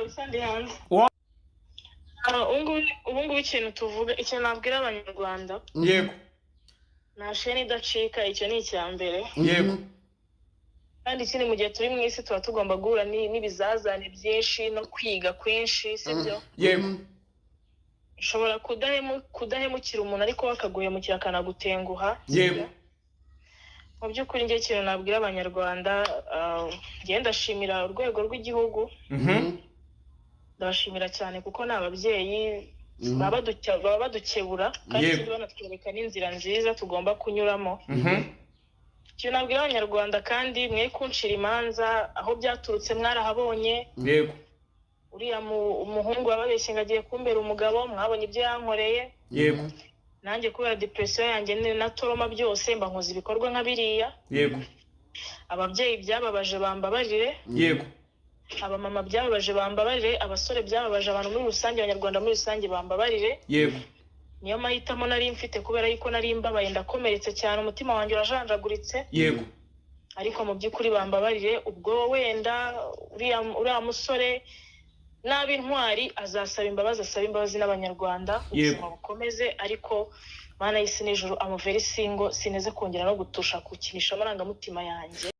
usandi hanze. Ubungubu ikintu tuvuga, ikintu nabwira abanyarwanda. Yego. Nta sheni idacika, icyo ni icyambere. Yego. Kandi ikindi mu gihe turi mu isi tuba tugomba guhura n'ibizazane byinshi no kwiga kwinshi, sibyo? Yego. Ushobora kudahemukira umuntu ariko bakaguhemukira akanagutenguha. Yego. Mu by'ukuri njye ikintu nabwira abanyarwanda, njye ndashimira urwego rw'igihugu. Ndabashimira cyane kuko ni ababyeyi baba badukebura kandi banatwereka n'inzira nziza tugomba kunyuramo. Ikintu nabwira abanyarwanda kandi mwe kunshira imanza aho byaturutse mwarahabonye. Yego. Uriya umuhungu wababeshye ngo agiye kumbera umugabo, mwabonye ibyo yankoreye. Yego. Nanjye kubera depression yanjye na toroma byose mba nkoze ibikorwa nka biriya. Yego. Ababyeyi byababaje bambabarire. Yego. Abamama byababaje bambabarire, abasore byababaje, abantu muri rusange, abanyarwanda muri rusange bambabarire. Yego. Niyo mahitamo nari mfite kubera yuko nari mbabaye ndakomeretse cyane, umutima wanjye urajanjaguritse. Yego. Ariko mu by'ukuri bambabarire, ubwo wenda uriya musore n'ab'intwari azasaba imbabazi n'abanyarwanda, ubuzima bukomeze. Ariko Mana y'isi n'ijuru, I'm very single, sineze kongera no gutusha kukinisha amarangamutima yanjye.